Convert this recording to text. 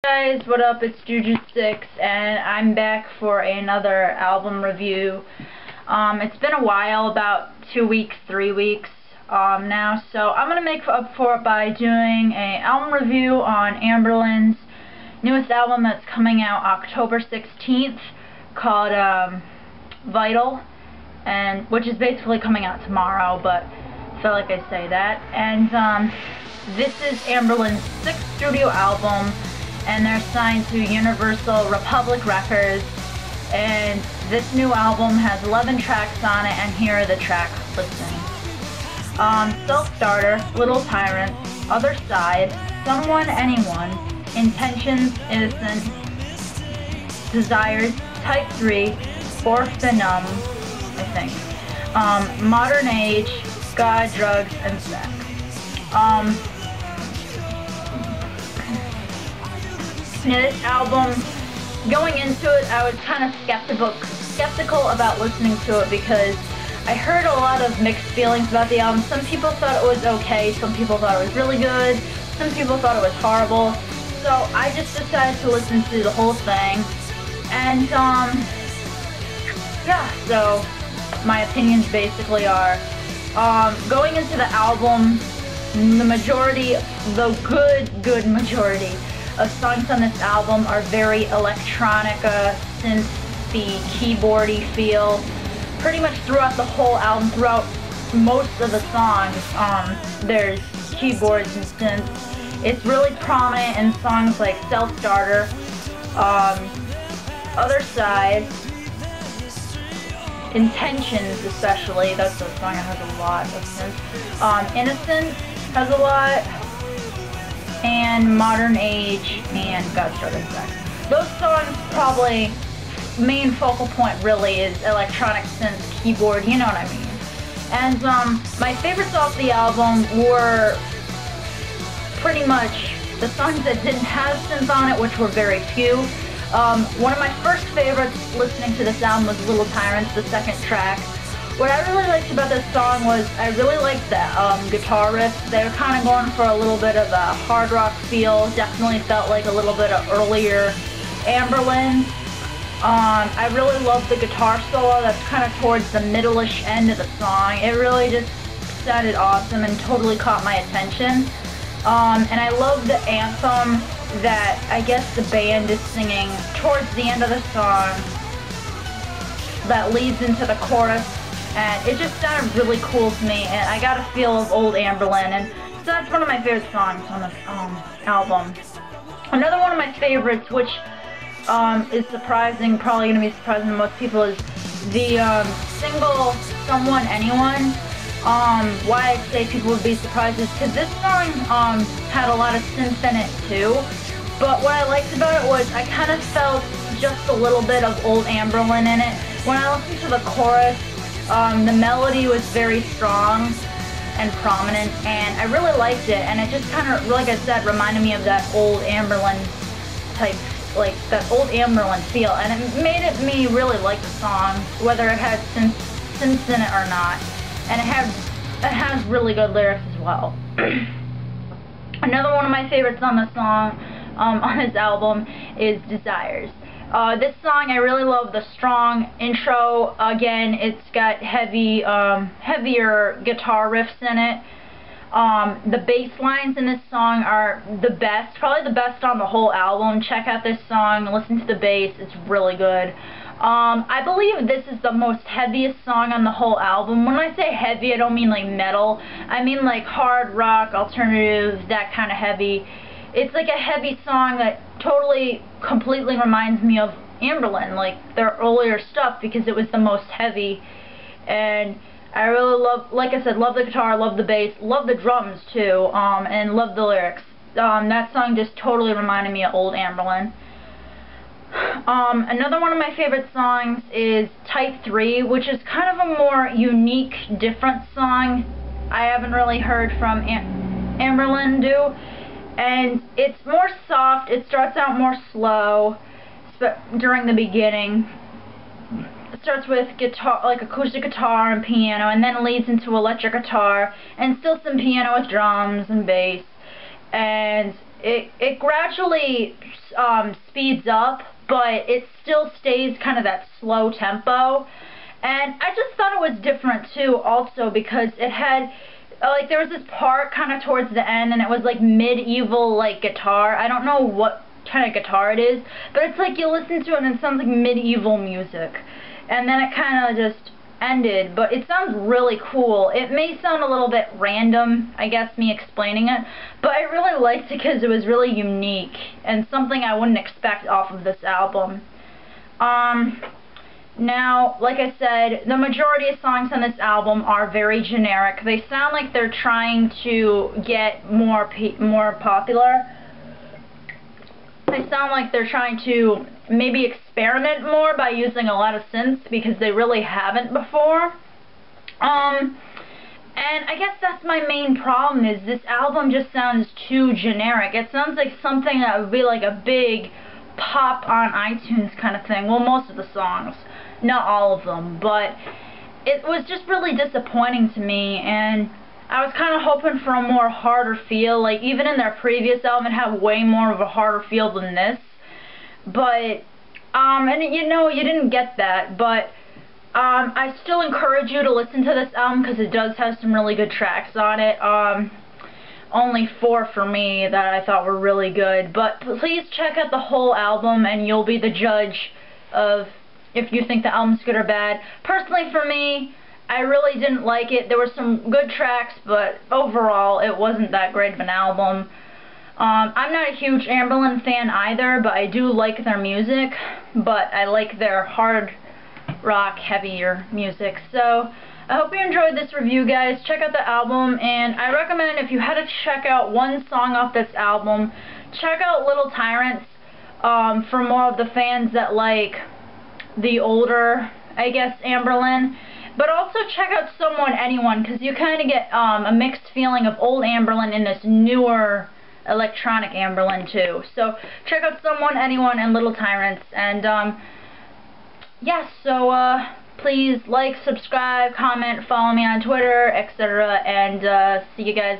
Guys, what up? It's Juju6 and I'm back for another album review. It's been a while, about 2 weeks, 3 weeks now, so I'm gonna make up for it by doing an album review on Anberlin's newest album that's coming out October 16th called Vital, and which is basically coming out tomorrow, but I feel like I say that. And this is Anberlin's 6th studio album, and they're signed to Universal Republic Records, and this new album has 11 tracks on it, and here are the track listings. Self-Starter, Little Tyrants, Other Side, Someone, Anyone, Intentions, Innocent, Desires, Type 3, Orpheum, I think, Modern Age, God, Drugs, and Sex. This album, going into it, I was kind of skeptical about listening to it because I heard a lot of mixed feelings about the album. Some people thought it was okay, some people thought it was really good, some people thought it was horrible. So I just decided to listen to the whole thing, and yeah, so my opinions basically are, going into the album, the majority, the good majority of songs on this album are very electronica, synth-y, keyboardy feel. Pretty much throughout the whole album, throughout most of the songs, there's keyboards and synths. It's really prominent in songs like Self-Starter, Other Side, Intentions especially, that's a song that has a lot of synths. Innocent has a lot, and Modern Age, and God, Drugs, and Sex. Those songs, probably, main focal point really is electronic synth, keyboard, you know what I mean. And my favorites off the album were pretty much the songs that didn't have synth on it, which were very few. One of my first favorites listening to this album was Little Tyrants, the second track. What I really liked about this song was I really liked that guitar riff. They were kind of going for a little bit of a hard rock feel. Definitely felt like a little bit of earlier Anberlin. I really loved the guitar solo that's kind of towards the middle-ish end of the song. It really just sounded awesome and totally caught my attention. And I love the anthem that I guess the band is singing towards the end of the song that leads into the chorus. And it just sounded really cool to me, and I got a feel of old Anberlin, and so that's one of my favorite songs on the album. Another one of my favorites, which is surprising, probably going to be surprising to most people, is the single Someone, Anyone. Why I say people would be surprised is because this song had a lot of synth in it too, but what I liked about it was I kind of felt just a little bit of old Anberlin in it. When I listened to the chorus, the melody was very strong and prominent, and I really liked it, and it just kind of, like I said, reminded me of that old Anberlin type, like that old Anberlin feel, and it made me really like the song, whether it had synths in it or not, and it has really good lyrics as well. Another one of my favorites on the song, on this album, is Desires. This song, I really love the strong intro. Again, it's got heavier guitar riffs in it. The bass lines in this song are the best, probably the best on the whole album. Check out this song, listen to the bass, it's really good. I believe this is the most heaviest song on the whole album. When I say heavy, I don't mean like metal. I mean like hard rock, alternative, that kind of heavy. It's like a heavy song that totally, completely reminds me of Anberlin, like their earlier stuff, because it was the most heavy. And I really love, like I said, love the guitar, love the bass, love the drums too, and love the lyrics. That song just totally reminded me of old Anberlin. Another one of my favorite songs is Type 3, which is kind of a more unique, different song I haven't really heard from Anberlin do. And it's more soft, it starts out more slow during the beginning. It starts with guitar, like acoustic guitar and piano, and then it leads into electric guitar, and still some piano with drums and bass. And it gradually speeds up, but it still stays kind of that slow tempo. And I just thought it was different too, also because it had like there was this part kind of towards the end, and it was like medieval like guitar. I don't know what kind of guitar it is, but it's like you listen to it and it sounds like medieval music. And then it kind of just ended, but it sounds really cool. It may sound a little bit random, I guess, me explaining it, but I really liked it because it was really unique and something I wouldn't expect off of this album. Now, like I said, the majority of songs on this album are very generic. They sound like they're trying to get more popular. They sound like they're trying to maybe experiment more by using a lot of synths, because they really haven't before. And I guess that's my main problem, is this album just sounds too generic. It sounds like something that would be like a big pop on iTunes kind of thing. Well, most of the songs, not all of them, but it was just really disappointing to me, and I was kind of hoping for a more harder feel. Like, even in their previous album, it had way more of a harder feel than this. But, and you know, you didn't get that, but I still encourage you to listen to this album, because it does have some really good tracks on it. Only 4 for me that I thought were really good, but please check out the whole album, and you'll be the judge of if you think the album's good or bad. Personally, for me, I really didn't like it. There were some good tracks, but overall, it wasn't that great of an album. I'm not a huge Anberlin fan either, but I do like their music, but I like their hard rock, heavier music. So, I hope you enjoyed this review, guys. Check out the album, and I recommend, if you had to check out one song off this album, check out Little Tyrants, for more of the fans that like the older, I guess, Anberlin. But also check out Someone Anyone, because you kind of get a mixed feeling of old Anberlin and this newer electronic Anberlin too. So check out Someone Anyone and Little Tyrants. And yeah, so please like, subscribe, comment, follow me on Twitter, etc. And see you guys later.